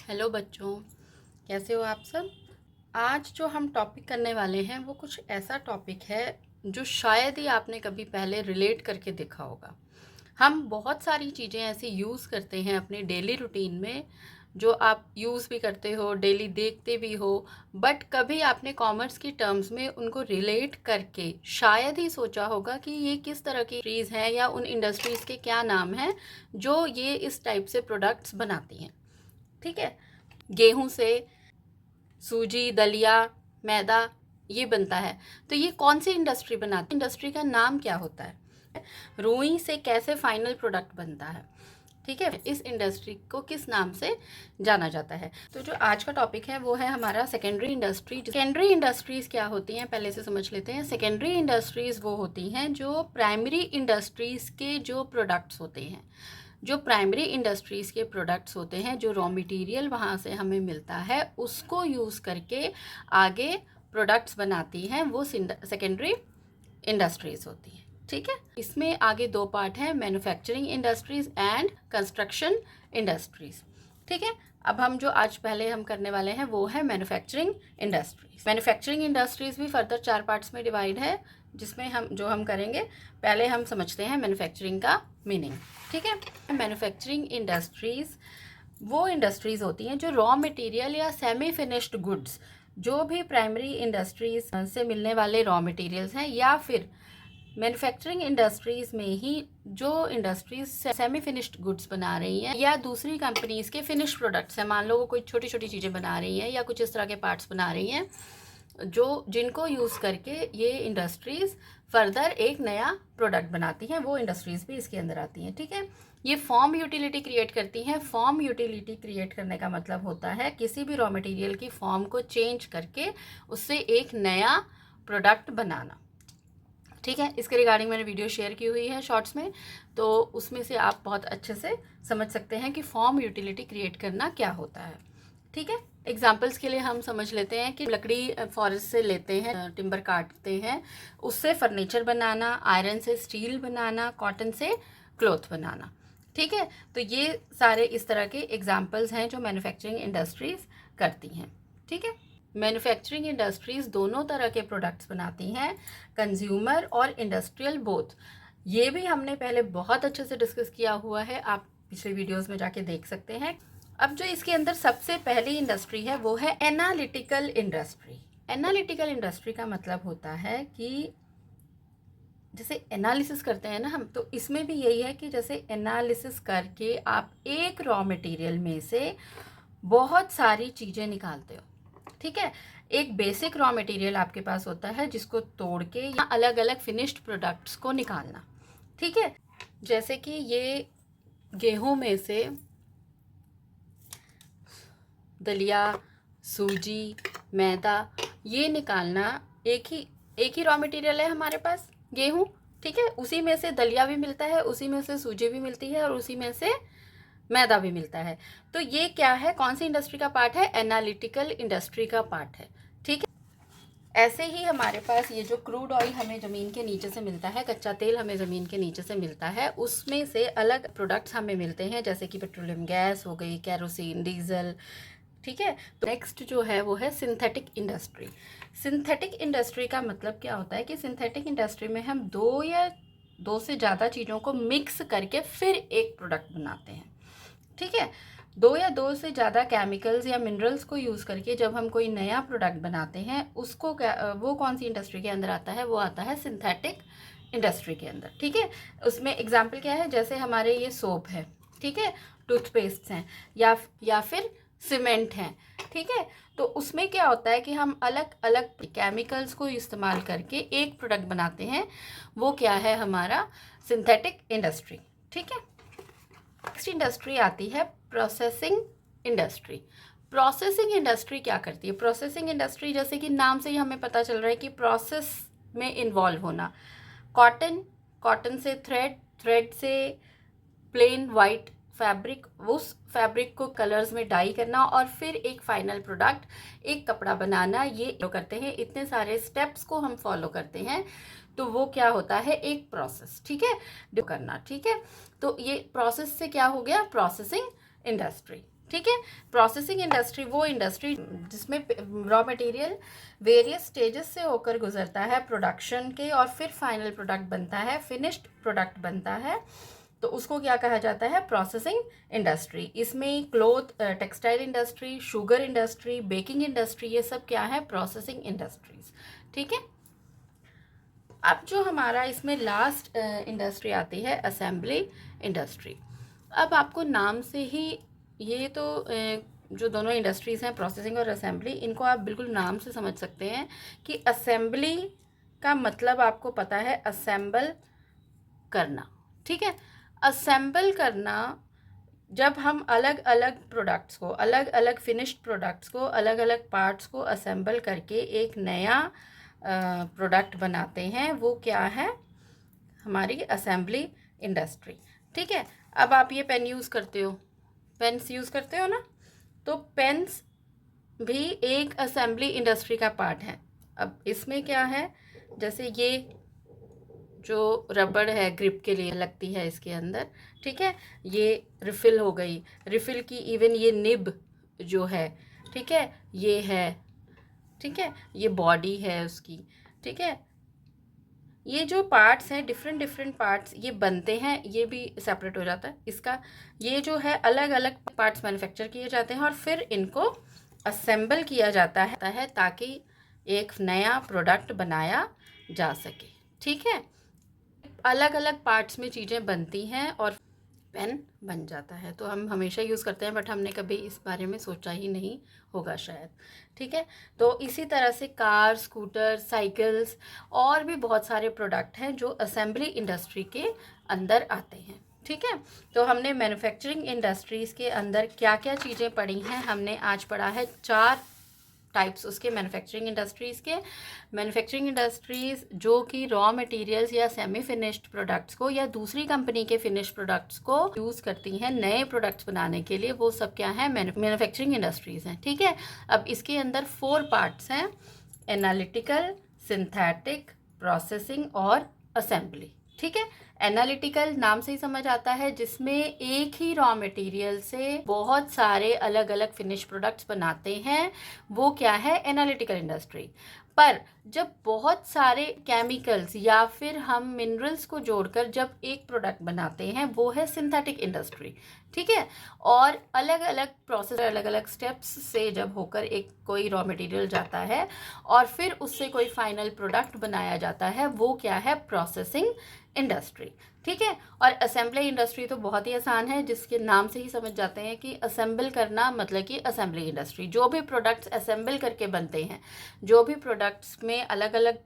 Hello बच्चों, कैसे हो आप सब। आज जो हम टॉपिक करने वाले हैं वो कुछ ऐसा टॉपिक है जो शायद ही आपने कभी पहले रिलेट करके देखा होगा। हम बहुत सारी चीज़ें ऐसी यूज़ करते हैं अपने डेली रूटीन में, जो आप यूज़ भी करते हो, डेली देखते भी हो, बट कभी आपने कॉमर्स की टर्म्स में उनको रिलेट करके शायद ही सोचा होगा कि ये किस तरह की इंडस्ट्रीज़ हैं या उन इंडस्ट्रीज़ के क्या नाम हैं जो ये इस टाइप से प्रोडक्ट्स बनाती हैं। ठीक है, गेहूं से सूजी, दलिया, मैदा ये बनता है। तो ये कौन सी इंडस्ट्री बनाती है, इंडस्ट्री का नाम क्या होता है, रुई से कैसे फाइनल प्रोडक्ट बनता है। ठीक है, इस इंडस्ट्री को किस नाम से जाना जाता है। तो जो आज का टॉपिक है वो है हमारा सेकेंडरी इंडस्ट्री। सेकेंडरी इंडस्ट्रीज क्या होती हैं पहले से समझ लेते हैं। सेकेंडरी इंडस्ट्रीज वो होती हैं जो प्राइमरी इंडस्ट्रीज के जो प्रोडक्ट्स होते हैं, जो प्राइमरी इंडस्ट्रीज़ के प्रोडक्ट्स होते हैं, जो रॉ मटेरियल वहाँ से हमें मिलता है उसको यूज़ करके आगे प्रोडक्ट्स बनाती हैं, वो सेकेंडरी इंडस्ट्रीज़ होती हैं। ठीक है, इसमें आगे दो पार्ट हैं, manufacturing industries and construction industries. ठीक है, अब हम जो आज पहले हम करने वाले हैं वो है मैन्युफैक्चरिंग इंडस्ट्रीज। मैन्युफैक्चरिंग इंडस्ट्रीज़ भी फर्दर 4 पार्ट्स में डिवाइड है, जिसमें हम करेंगे, पहले हम समझते हैं मैन्युफैक्चरिंग का मीनिंग। ठीक है, मैन्युफैक्चरिंग इंडस्ट्रीज़ वो इंडस्ट्रीज़ होती हैं जो रॉ मटेरियल या सेमी फिनिश्ड गुड्स, जो भी प्राइमरी इंडस्ट्रीज से मिलने वाले रॉ मटेरियल्स हैं, या फिर मैन्युफैक्चरिंग इंडस्ट्रीज में ही जो इंडस्ट्रीज सेमी फिनिश्ड गुड्स बना रही हैं या दूसरी कंपनीज के फिनिश्ड प्रोडक्ट्स हैं, मान लो वो कोई छोटी छोटी चीज़ें बना रही हैं या कुछ इस तरह के पार्ट्स बना रही हैं, जो जिनको यूज़ करके ये इंडस्ट्रीज़ फर्दर एक नया प्रोडक्ट बनाती हैं, वो इंडस्ट्रीज़ भी इसके अंदर आती हैं। ठीक है, ये फॉर्म यूटिलिटी क्रिएट करती हैं। फॉर्म यूटिलिटी क्रिएट करने का मतलब होता है किसी भी रॉ मटेरियल की फॉर्म को चेंज करके उससे एक नया प्रोडक्ट बनाना। ठीक है, इसके रिगार्डिंग मैंने वीडियो शेयर की हुई है शॉर्ट्स में, तो उसमें से आप बहुत अच्छे से समझ सकते हैं कि फॉर्म यूटिलिटी क्रिएट करना क्या होता है। ठीक है, एग्जाम्पल्स के लिए हम समझ लेते हैं कि लकड़ी फॉरेस्ट से लेते हैं, टिम्बर काटते हैं, उससे फर्नीचर बनाना, आयरन से स्टील बनाना, कॉटन से क्लॉथ बनाना। ठीक है, तो ये सारे इस तरह के एग्जाम्पल्स हैं जो मैन्युफैक्चरिंग इंडस्ट्रीज करती हैं। ठीक है, मैन्युफैक्चरिंग इंडस्ट्रीज दोनों तरह के प्रोडक्ट्स बनाती हैं, कंज्यूमर और इंडस्ट्रियल बोथ। ये भी हमने पहले बहुत अच्छे से डिस्कस किया हुआ है, आप पिछले वीडियोस में जाके देख सकते हैं। अब जो इसके अंदर सबसे पहली इंडस्ट्री है वो है एनालिटिकल इंडस्ट्री। एनालिटिकल इंडस्ट्री का मतलब होता है कि जैसे एनालिसिस करते हैं ना हम, तो इसमें भी यही है कि जैसे एनालिसिस करके आप एक रॉ मटेरियल में से बहुत सारी चीज़ें निकालते हो। ठीक है, एक बेसिक रॉ मटेरियल आपके पास होता है जिसको तोड़ के या अलग अलग फिनिश्ड प्रोडक्ट्स को निकालना। ठीक है, जैसे कि ये गेहूं में से दलिया, सूजी, मैदा ये निकालना, एक ही रॉ मटेरियल है हमारे पास, गेहूं। ठीक है, उसी में से दलिया भी मिलता है, उसी में से सूजी भी मिलती है और उसी में से मैदा भी मिलता है। तो ये क्या है, कौन सी इंडस्ट्री का पार्ट है, एनालिटिकल इंडस्ट्री का पार्ट है। ठीक है, ऐसे ही हमारे पास ये जो क्रूड ऑयल हमें ज़मीन के नीचे से मिलता है, कच्चा तेल हमें ज़मीन के नीचे से मिलता है, उसमें से अलग प्रोडक्ट्स हमें मिलते हैं, जैसे कि पेट्रोलियम गैस हो गई, केरोसिन, डीजल। ठीक है, तो नेक्स्ट जो है वो है सिंथेटिक इंडस्ट्री। सिंथेटिक इंडस्ट्री का मतलब क्या होता है कि सिंथेटिक इंडस्ट्री में हम दो से ज़्यादा चीज़ों को मिक्स करके फिर एक प्रोडक्ट बनाते हैं। ठीक है, दो से ज़्यादा केमिकल्स या मिनरल्स को यूज़ करके जब हम कोई नया प्रोडक्ट बनाते हैं, उसको वो कौन सी इंडस्ट्री के अंदर आता है, वो आता है सिंथेटिक इंडस्ट्री के अंदर। ठीक है, उसमें एग्जाम्पल क्या है, जैसे हमारे ये सोप है, ठीक है, टूथपेस्ट हैं, या फिर सीमेंट हैं। ठीक है, तो उसमें क्या होता है कि हम अलग अलग केमिकल्स को इस्तेमाल करके एक प्रोडक्ट बनाते हैं, वो क्या है, हमारा सिंथेटिक इंडस्ट्री। ठीक है, नेक्स्ट इंडस्ट्री आती है प्रोसेसिंग इंडस्ट्री। प्रोसेसिंग इंडस्ट्री क्या करती है, प्रोसेसिंग इंडस्ट्री जैसे कि नाम से ही हमें पता चल रहा है कि प्रोसेस में इन्वॉल्व होना। कॉटन से थ्रेड से प्लेन वाइट फैब्रिक, उस फैब्रिक को कलर्स में डाई करना और फिर एक फाइनल प्रोडक्ट, एक कपड़ा बनाना, ये करते हैं। इतने सारे स्टेप्स को हम फॉलो करते हैं, तो वो क्या होता है, एक प्रोसेस। ठीक है, करना। ठीक है, तो ये प्रोसेस से क्या हो गया, प्रोसेसिंग इंडस्ट्री। ठीक है। प्रोसेसिंग इंडस्ट्री वो इंडस्ट्री जिसमें रॉ मटेरियल वेरियस स्टेजेस से होकर गुजरता है प्रोडक्शन के, और फिर फाइनल प्रोडक्ट बनता है, फिनिश्ड प्रोडक्ट बनता है, तो उसको क्या कहा जाता है? Processing industry. इसमें cloth, textile industry, sugar industry, baking industry, ये सब क्या है? Processing industries. ठीक है। अब जो हमारा इसमें लास्ट इंडस्ट्री आती है असेंबली इंडस्ट्री। अब आपको नाम से ही ये तो जो दोनों इंडस्ट्रीज़ हैं प्रोसेसिंग और असेंबली, इनको आप बिल्कुल नाम से समझ सकते हैं कि असेंबली का मतलब आपको पता है असेंबल करना। ठीक है। असेंबल करना, जब हम अलग अलग प्रोडक्ट्स को, अलग अलग फिनिश्ड प्रोडक्ट्स को, अलग अलग पार्ट्स को असेंबल करके एक नया प्रोडक्ट बनाते हैं, वो क्या है? हमारी असेंबली इंडस्ट्री। ठीक है। अब आप ये पेन यूज़ करते हो, पेन्स यूज़ करते हो ना, तो पेन्स भी एक असेंबली इंडस्ट्री का पार्ट है। अब इसमें क्या है, जैसे ये जो रबड़ है ग्रिप के लिए लगती है इसके अंदर, ठीक है, ये रिफ़िल हो गई, रिफ़िल की इवन ये निब जो है, ठीक है, ये है, ठीक है, ये बॉडी है उसकी, ठीक है। ये जो पार्ट्स हैं, डिफरेंट डिफरेंट पार्ट्स ये बनते हैं, ये भी सेपरेट हो जाता है इसका। ये जो है अलग अलग पार्ट्स मैन्युफैक्चर किए जाते हैं और फिर इनको असेंबल किया जाता है ताकि एक नया प्रोडक्ट बनाया जा सके। ठीक है। अलग अलग पार्ट्स में चीज़ें बनती हैं और पेन बन जाता है। तो हम हमेशा यूज़ करते हैं, बट हमने कभी इस बारे में सोचा ही नहीं होगा शायद। ठीक है। तो इसी तरह से कार, स्कूटर, साइकिल्स और भी बहुत सारे प्रोडक्ट हैं जो असेंबली इंडस्ट्री के अंदर आते हैं। ठीक है। तो हमने मैन्युफैक्चरिंग इंडस्ट्रीज़ के अंदर क्या क्या चीज़ें पढ़ी हैं, हमने आज पढ़ा है 4 टाइप्स उसके मैन्युफैक्चरिंग इंडस्ट्रीज़ के। मैन्युफैक्चरिंग इंडस्ट्रीज़ जो कि रॉ मटेरियल्स या सेमी फिनिश्ड प्रोडक्ट्स को या दूसरी कंपनी के फिनिश्ड प्रोडक्ट्स को यूज़ करती हैं नए प्रोडक्ट्स बनाने के लिए, वो सब क्या है? मैन्युफैक्चरिंग इंडस्ट्रीज़ हैं। ठीक है। अब इसके अंदर 4 पार्ट्स हैं: एनालिटिकल, सिंथेटिक, प्रोसेसिंग और असेंबली। ठीक है। एनालिटिकल नाम से ही समझ आता है, जिसमें एक ही रॉ मटेरियल से बहुत सारे अलग अलग फिनिश प्रोडक्ट्स बनाते हैं, वो क्या है? Analytical industry. पर जब बहुत सारे केमिकल्स या फिर हम मिनरल्स को जोड़कर जब एक प्रोडक्ट बनाते हैं, वो है सिंथेटिक इंडस्ट्री। ठीक है। और अलग अलग प्रोसेस, अलग अलग स्टेप्स से जब होकर एक कोई रॉ मटेरियल जाता है और फिर उससे कोई फाइनल प्रोडक्ट बनाया जाता है, वो क्या है? Processing industry. ठीक है। और असेंबली इंडस्ट्री तो बहुत ही आसान है, जिसके नाम से ही समझ जाते हैं कि असेंबल करना मतलब कि असेंबली इंडस्ट्री। जो भी प्रोडक्ट्स असेंबल करके बनते हैं, जो भी प्रोडक्ट्स में अलग अलग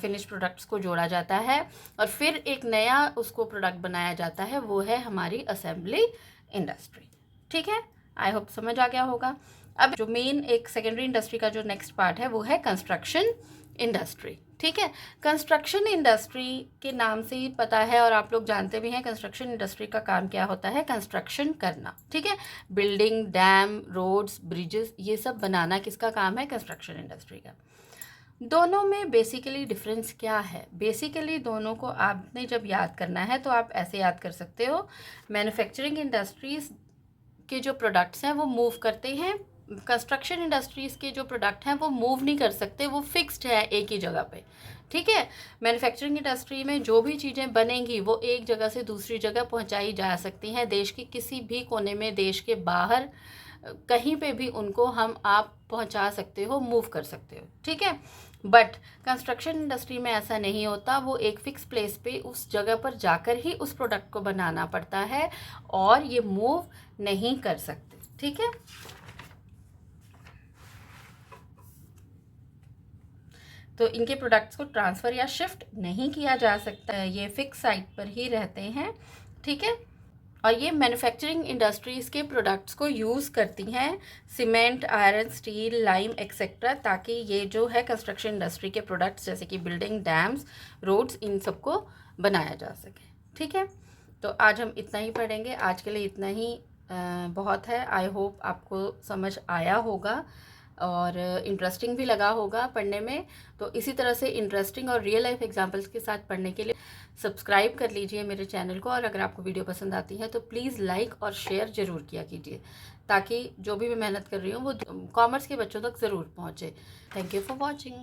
फिनिश प्रोडक्ट्स को जोड़ा जाता है और फिर एक नया उसको प्रोडक्ट बनाया जाता है, वो है हमारी असेंबली इंडस्ट्री। ठीक है। आई होप समझ आ गया होगा। अब जो मेन एक सेकेंडरी इंडस्ट्री का जो नेक्स्ट पार्ट है, वो है कंस्ट्रक्शन इंडस्ट्री। ठीक है। कंस्ट्रक्शन इंडस्ट्री के नाम से ही पता है और आप लोग जानते भी हैं, कंस्ट्रक्शन इंडस्ट्री का काम क्या होता है? कंस्ट्रक्शन करना। ठीक है। बिल्डिंग, डैम, रोड्स, ब्रिजेस, ये सब बनाना किसका काम है? कंस्ट्रक्शन इंडस्ट्री का। दोनों में बेसिकली डिफरेंस क्या है? बेसिकली दोनों को आपने जब याद करना है तो आप ऐसे याद कर सकते हो, मैन्युफैक्चरिंग इंडस्ट्रीज़ के जो प्रोडक्ट्स हैं वो मूव करते हैं, कंस्ट्रक्शन इंडस्ट्रीज़ के जो प्रोडक्ट हैं वो मूव नहीं कर सकते, वो फिक्स्ड है एक ही जगह पे। ठीक है। मैन्युफैक्चरिंग इंडस्ट्री में जो भी चीज़ें बनेंगी वो एक जगह से दूसरी जगह पहुंचाई जा सकती हैं, देश के किसी भी कोने में, देश के बाहर कहीं पे भी उनको आप पहुंचा सकते हो, मूव कर सकते हो। ठीक है। बट कंस्ट्रक्शन इंडस्ट्री में ऐसा नहीं होता, वो एक फिक्स प्लेस पे उस जगह पर जाकर ही उस प्रोडक्ट को बनाना पड़ता है और ये मूव नहीं कर सकते। ठीक है। तो इनके प्रोडक्ट्स को ट्रांसफ़र या शिफ्ट नहीं किया जा सकता है, ये फिक्स साइट पर ही रहते हैं। ठीक है। और ये मैन्युफैक्चरिंग इंडस्ट्रीज़ के प्रोडक्ट्स को यूज़ करती हैं, cement, iron, steel, lime etcetera, ताकि ये जो है कंस्ट्रक्शन इंडस्ट्री के प्रोडक्ट्स जैसे कि बिल्डिंग, डैम्स, रोड्स, इन सबको बनाया जा सके। ठीक है। तो आज हम इतना ही पढ़ेंगे, आज के लिए इतना ही बहुत है। आई होप आपको समझ आया होगा और इंटरेस्टिंग भी लगा होगा पढ़ने में। तो इसी तरह से इंटरेस्टिंग और रियल लाइफ एग्जांपल्स के साथ पढ़ने के लिए सब्सक्राइब कर लीजिए मेरे चैनल को, और अगर आपको वीडियो पसंद आती है तो प्लीज़ लाइक और शेयर ज़रूर किया कीजिए। ताकि जो भी मैं मेहनत कर रही हूँ वो कॉमर्स के बच्चों तक ज़रूर पहुँचे। Thank you for watching.